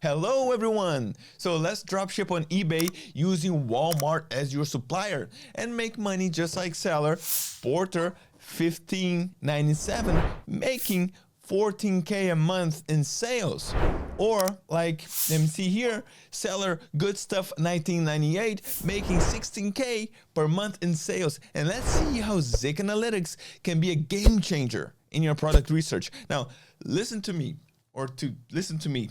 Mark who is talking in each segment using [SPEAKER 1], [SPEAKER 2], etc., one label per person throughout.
[SPEAKER 1] Hello everyone! So let's dropship on eBay using Walmart as your supplier and make money just like seller Porter $15.97 making $14K a month in sales. Or like, let me see here, seller Good Stuff 1998 making $16K per month in sales. And let's see how Zik Analytics can be a game changer in your product research. Now, listen to me. Listen to me.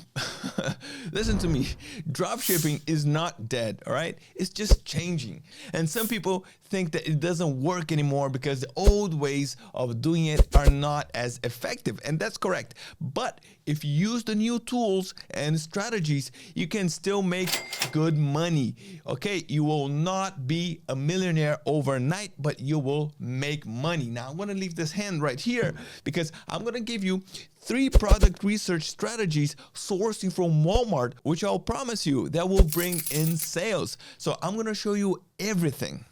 [SPEAKER 1] Dropshipping is not dead, all right? It's just changing. And some people think that it doesn't work anymore because the old ways of doing it are not as effective. And that's correct. But if you use the new tools and strategies, you can still make good money. Okay, you will not be a millionaire overnight, but you will make money. Now, I'm going to leave this hand right here because I'm going to give you 3 product research strategies sourcing from Walmart, which I'll promise you that will bring in sales. So I'm going to show you everything,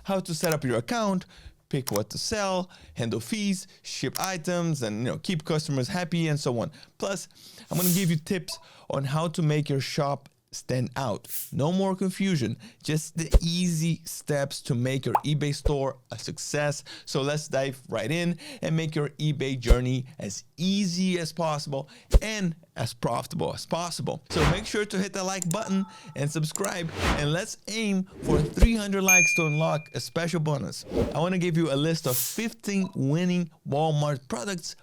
[SPEAKER 1] how to set up your account, pick what to sell, handle fees, ship items, and keep customers happy and so on. Plus, I'm going to give you tips on how to make your shop stand out. No more confusion, just the easy steps to make your eBay store a success. So let's dive right in and make your eBay journey as easy as possible and as profitable as possible. So make sure to hit the like button and subscribe, and let's aim for 300 likes to unlock a special bonus. I want to give you a list of 15 winning Walmart products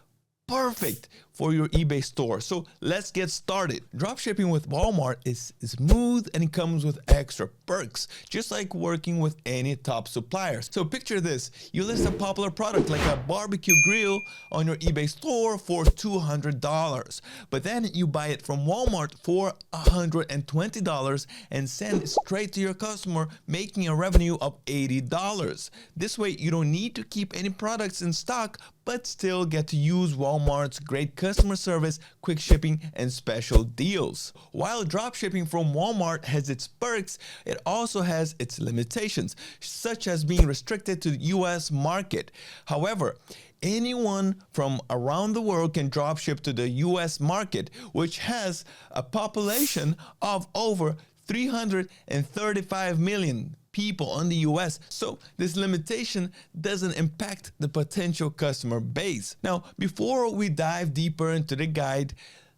[SPEAKER 1] perfect for your eBay store. So let's get started. Dropshipping with Walmart is smooth and it comes with extra perks, just like working with any top suppliers. So picture this, you list a popular product like a barbecue grill on your eBay store for $200, but then you buy it from Walmart for $120 and send it straight to your customer, making a revenue of $80. This way you don't need to keep any products in stock, but still get to use Walmart's great customer service, quick shipping, and special deals. While dropshipping from Walmart has its perks, it also has its limitations, such as being restricted to the US market. However, anyone from around the world can dropship to the US market, which has a population of over 335 million people in the US. So this limitation doesn't impact the potential customer base. Now, before we dive deeper into the guide,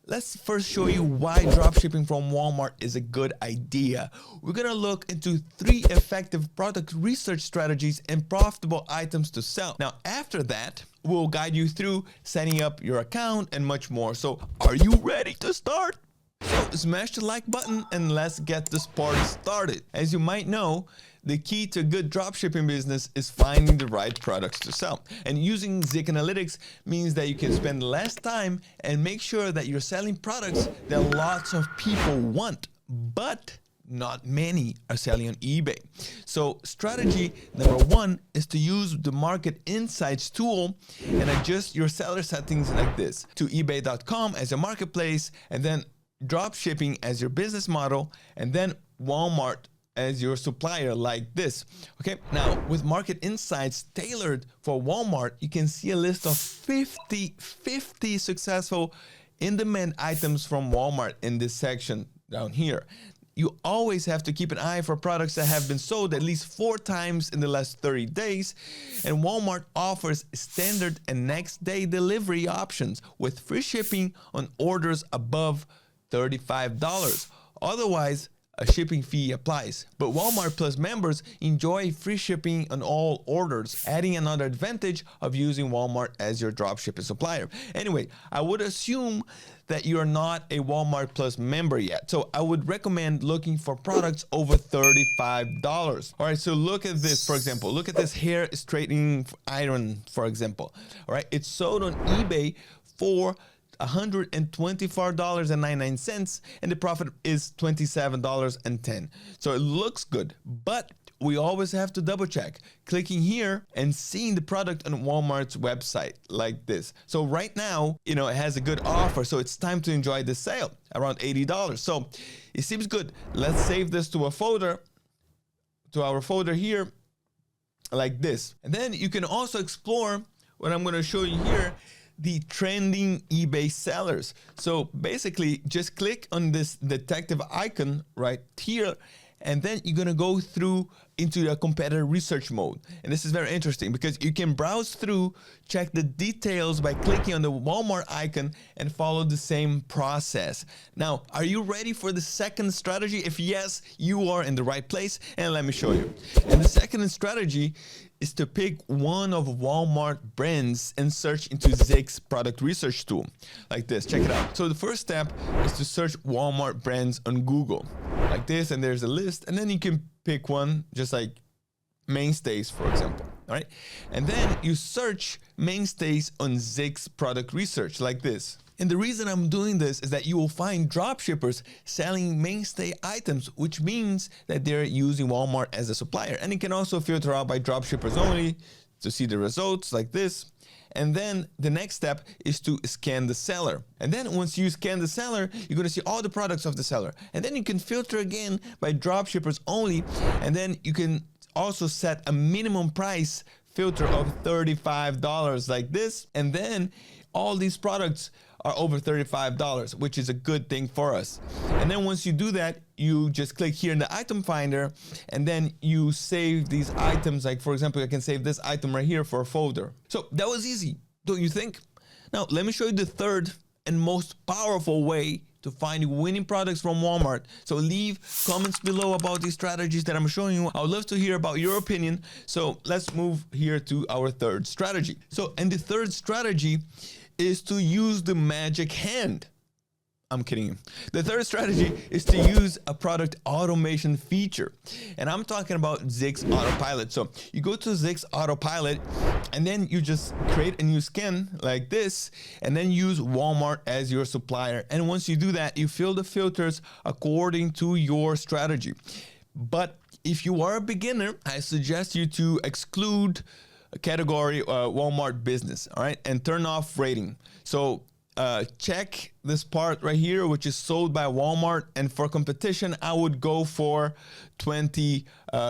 [SPEAKER 1] let's first show you why dropshipping from Walmart is a good idea. We're gonna look into 3 effective product research strategies and profitable items to sell. Now, after that, we'll guide you through setting up your account and much more. So are you ready to start? So smash the like button and let's get this party started. As you might know, the key to a good dropshipping business is finding the right products to sell. And using Zik Analytics means that you can spend less time and make sure that you're selling products that lots of people want, but not many are selling on eBay. So strategy number 1 is to use the market insights tool and adjust your seller settings like this, to ebay.com as a marketplace, and then dropshipping as your business model, and then Walmart as your supplier like this. Okay, now with market insights tailored for Walmart, you can see a list of 50 successful in-demand items from Walmart in this section down here. You always have to keep an eye for products that have been sold at least 4 times in the last 30 days. And Walmart offers standard and next day delivery options with free shipping on orders above $35. Otherwise, a shipping fee applies. But Walmart Plus members enjoy free shipping on all orders, adding another advantage of using Walmart as your dropshipping supplier. Anyway, I would assume that you're not a Walmart Plus member yet, so I would recommend looking for products over $35. All right, so look at this, for example. Look at this hair straightening iron, for example. All right, it's sold on eBay for $124.99 and the profit is $27.10. So it looks good, but we always have to double check, clicking here and seeing the product on Walmart's website like this. So right now, it has a good offer, so it's time to enjoy the sale, around $80. So it seems good. Let's save this to a folder, to our folder here, like this. And then you can also explore what I'm going to show you here, the trending eBay sellers. So basically just click on this detective icon right here, and then you're gonna go through into a competitor research mode. And this is very interesting because you can browse through, check the details by clicking on the Walmart icon and follow the same process. Now, are you ready for the second strategy? If yes, you are in the right place, and let me show you. And the second strategy is to pick one of Walmart brands and search into Zig's product research tool like this. Check it out. So the first step is to search Walmart brands on Google like this, and there's a list, and then you can pick one just like mainstays, for example. All right, and then you search mainstays on Zig's product research like this. And the reason I'm doing this is that you will find dropshippers selling mainstay items, which means that they're using Walmart as a supplier. And you can also filter out by dropshippers only to see the results like this. And then the next step is to scan the seller. And then once you scan the seller, you're going to see all the products of the seller. And then you can filter again by dropshippers only. And then you can also set a minimum price filter of $35 like this. And then all these products are over $35, which is a good thing for us. And then once you do that, you just click here in the item finder, and then you save these items. Like for example, I can save this item right here for a folder. So that was easy, don't you think? Now, let me show you the third and most powerful way to find winning products from Walmart. So leave comments below about these strategies that I'm showing you. I would love to hear about your opinion. So let's move here to our third strategy. So, and the third strategy is to use the magic hand. I'm kidding you. The third strategy is to use a product automation feature. And I'm talking about Zig's Autopilot. So you go to Zig's Autopilot, and then you just create a new scan like this, and then use Walmart as your supplier. And once you do that, you fill the filters according to your strategy. But if you are a beginner, I suggest you to exclude a category Walmart business, all right, and turn off rating. So check this part right here, which is sold by Walmart, and for competition I would go for 20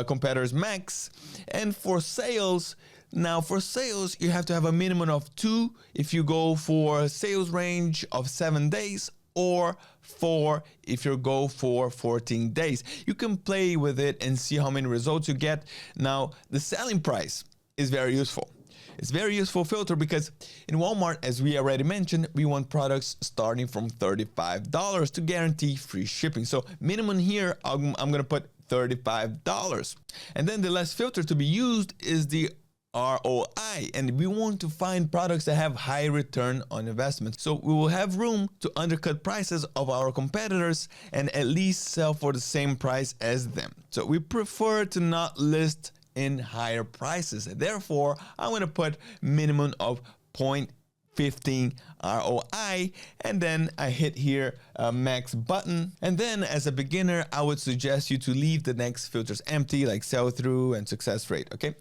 [SPEAKER 1] competitors max. And for sales, now for sales you have to have a minimum of 2 if you go for a sales range of 7 days, or 4 if you go for 14 days. You can play with it and see how many results you get. Now the selling price is very useful. It's very useful filter because in Walmart, as we already mentioned, we want products starting from $35 to guarantee free shipping. So minimum here, I'm gonna put $35. And then the last filter to be used is the ROI, and we want to find products that have high return on investment. So we will have room to undercut prices of our competitors and at least sell for the same price as them. So we prefer to not list in higher prices. Therefore, I'm going to put minimum of 0.15 ROI, and then I hit here max button. And then as a beginner, I would suggest you to leave the next filters empty, like sell through and success rate, okay?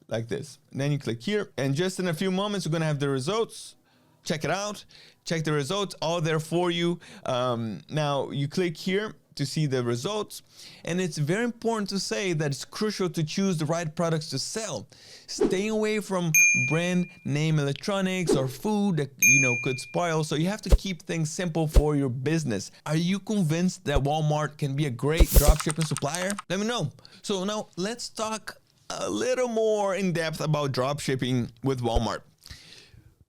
[SPEAKER 1] Like this. And then you click here, and just in a few moments, you're going to have the results. Check it out. Check the results, all there for you. Now you click here to see the results, and it's very important to say that it's crucial to choose the right products to sell. Stay away from brand name electronics or food that could spoil. So you have to keep things simple for your business. Are you convinced that Walmart can be a great dropshipping supplier? Let me know. So now let's talk a little more in depth about dropshipping with Walmart.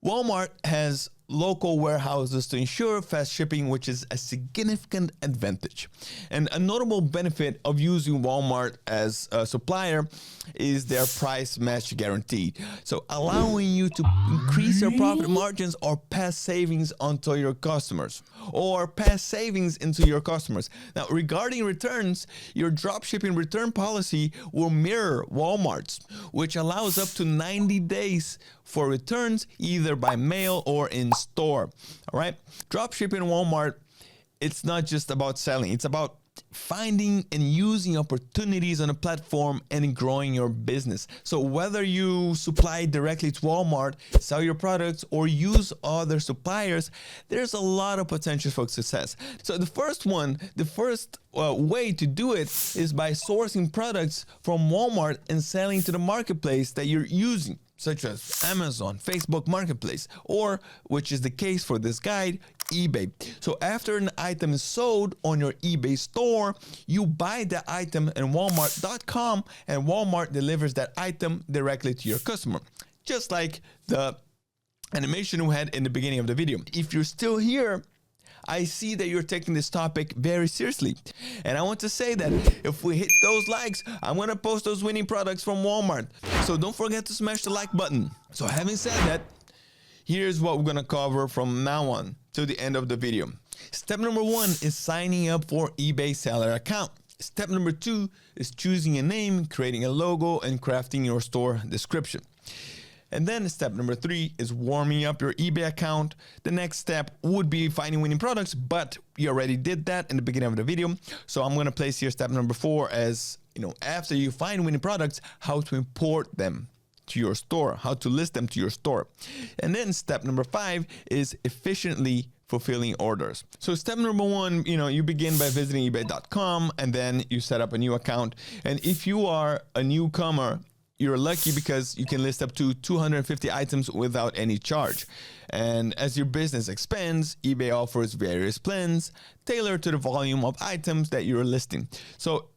[SPEAKER 1] Walmart has local warehouses to ensure fast shipping, which is a significant advantage. And a notable benefit of using Walmart as a supplier is their price match guarantee. So allowing you to increase your profit margins or pass savings onto your customers, or pass savings into your customers. Now, regarding returns, your dropshipping return policy will mirror Walmart's, which allows up to 90 days for returns, either by mail or in store. All right. Dropshipping Walmart, it's not just about selling. It's about finding and using opportunities on a platform and growing your business. So whether you supply directly to Walmart, sell your products, or use other suppliers, there's a lot of potential for success. So the first way to do it is by sourcing products from Walmart and selling to the marketplace that you're using. such as Amazon, Facebook Marketplace, or, which is the case for this guide, eBay. So after an item is sold on your eBay store, you buy the item in Walmart.com, and Walmart delivers that item directly to your customer, just like the animation we had in the beginning of the video. If you're still here, I see that you're taking this topic very seriously. And I want to say that if we hit those likes, I'm going to post those winning products from Walmart. So don't forget to smash the like button. So having said that, here's what we're going to cover from now on to the end of the video. Step number 1 is signing up for eBay seller account. Step number 2 is choosing a name, creating a logo, and crafting your store description. And then step number 3 is warming up your eBay account. The next step would be finding winning products, but you already did that in the beginning of the video. So I'm going to place here step number 4 as, after you find winning products, how to import them to your store, how to list them to your store. And then step number 5 is efficiently fulfilling orders. So step number 1, you begin by visiting ebay.com, and then you set up a new account. And if you are a newcomer, you're lucky because you can list up to 250 items without any charge. And as your business expands, eBay offers various plans tailored to the volume of items that you're listing. So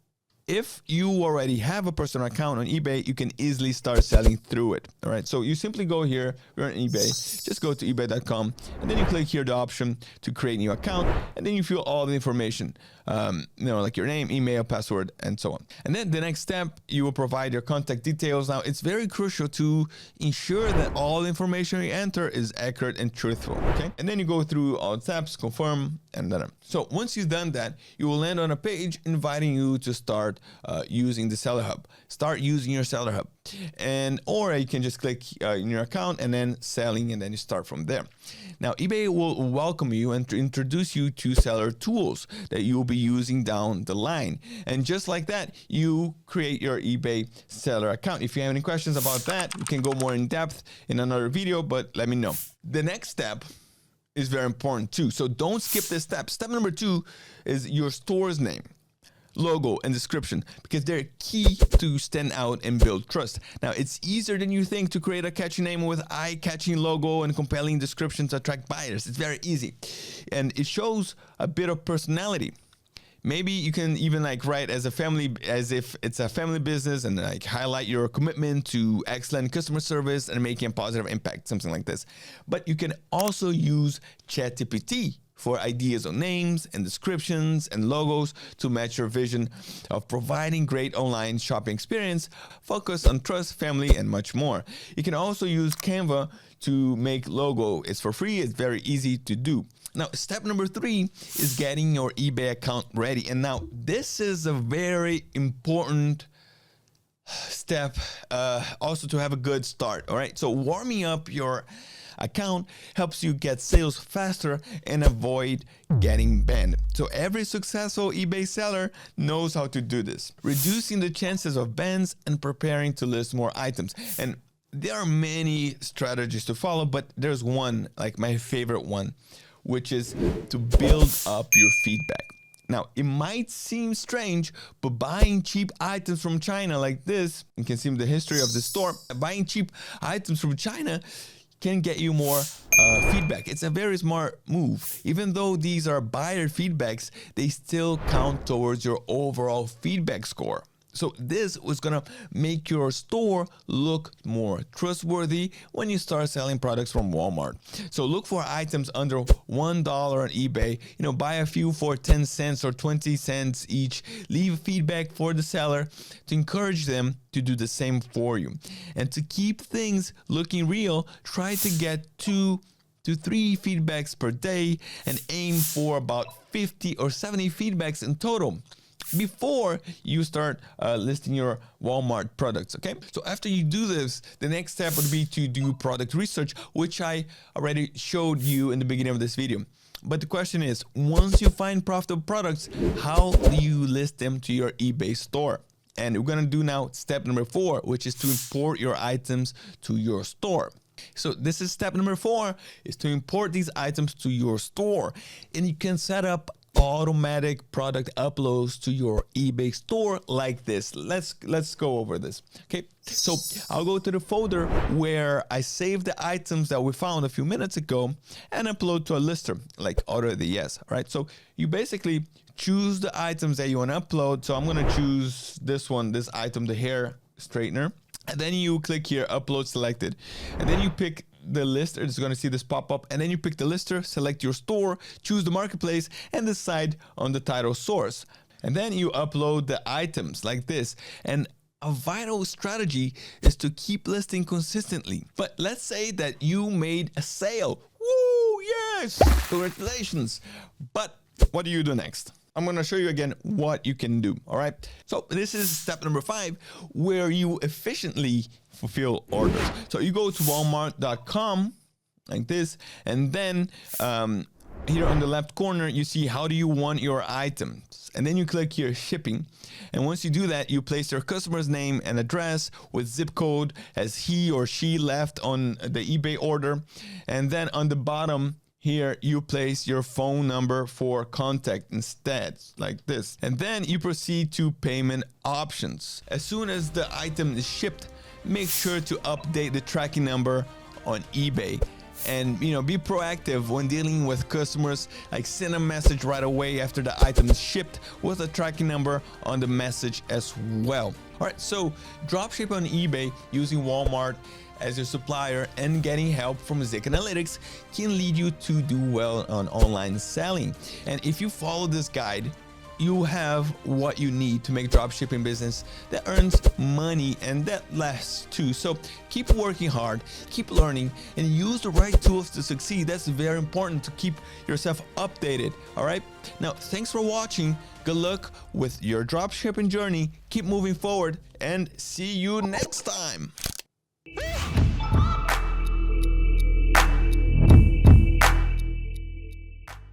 [SPEAKER 1] if you already have a personal account on eBay, you can easily start selling through it. All right. So you simply go here, we're on eBay, just go to ebay.com, and then you click here the option to create new account, and then you fill all the information, like your name, email, password, and so on. And then the next step, you will provide your contact details. Now, it's very crucial to ensure that all the information you enter is accurate and truthful. Okay. And then you go through all the steps, confirm, and then. So once you've done that, you will land on a page inviting you to start using the Seller Hub. Start using your Seller Hub, or you can just click in your account and then selling, and then you start from there. Now, eBay will welcome you and introduce you to seller tools that you will be using down the line. And just like that, you create your eBay seller account. If you have any questions about that, you can go more in depth in another video, but let me know. The next step is very important too. So don't skip this step. Step number 2 is your store's name, logo, and description, because they're key to stand out and build trust. Now, it's easier than you think to create a catchy name with eye-catching logo and compelling description to attract buyers. It's very easy, and it shows a bit of personality. Maybe you can even write as if it's a family business, and highlight your commitment to excellent customer service and making a positive impact, something like this. But you can also use ChatGPT for ideas on names and descriptions and logos to match your vision of providing great online shopping experience, focus on trust, family, and much more. You can also use Canva to make logo. It's for free. It's very easy to do. Now, step number 3 is getting your eBay account ready. And now this is a very important step also to have a good start. All right. So warming up your account helps you get sales faster and avoid getting banned. So every successful eBay seller knows how to do this, reducing the chances of bans and preparing to list more items. And there are many strategies to follow, but there's one, my favorite one, which is to build up your feedback. Now, it might seem strange, but buying cheap items from China like this, you can see the history of the store, buying cheap items from China can get you more feedback. It's a very smart move. Even though these are buyer feedbacks, they still count towards your overall feedback score. So this was gonna make your store look more trustworthy when you start selling products from Walmart. So look for items under $1 on eBay. Buy a few for 10 cents or 20 cents each. Leave feedback for the seller to encourage them to do the same for you. And to keep things looking real, try to get 2 to 3 feedbacks per day and aim for about 50 or 70 feedbacks in total before you start listing your Walmart products. Okay, so after you do this, the next step would be to do product research, which I already showed you in the beginning of this video. But the question is, once you find profitable products, how do you list them to your eBay store? And we're gonna do now step number 4, which is to import your items to your store. So this is step number 4, is to import these items to your store. And you can set up automatic product uploads to your eBay store like this. Let's go over this. Okay, so I'll go to the folder where I saved the items that we found a few minutes ago and upload to a lister, like order the yes. All right, so you basically choose the items that you want to upload. So I'm going to choose this one, this item, the hair straightener. And then you click here, upload selected. And then you pick the lister. It's going to see this pop up. And then you pick the lister, select your store, choose the marketplace, and decide on the title source. And then you upload the items like this. And a vital strategy is to keep listing consistently. But let's say that you made a sale. Woo, yes, congratulations. But what do you do next? I'm going to show you again what you can do. All right. So this is step number 5, where you efficiently fulfill orders. So you go to walmart.com like this, and then here on the left corner, you see how do you want your items. And then you click here, shipping. And once you do that, you place your customer's name and address with zip code as he or she left on the eBay order. And then on the bottom, here you place your phone number for contact instead, like this. And then you proceed to payment options. As soon as the item is shipped, make sure to update the tracking number on eBay. And be proactive when dealing with customers, like send a message right away after the item is shipped with a tracking number on the message as well. All right, so dropship on eBay using Walmart as your supplier and getting help from Zik Analytics can lead you to do well on online selling. And if you follow this guide, you have what you need to make dropshipping business that earns money and that lasts too. So keep working hard, keep learning, and use the right tools to succeed. That's very important to keep yourself updated. All right. Now, thanks for watching. Good luck with your dropshipping journey. Keep moving forward and see you next time.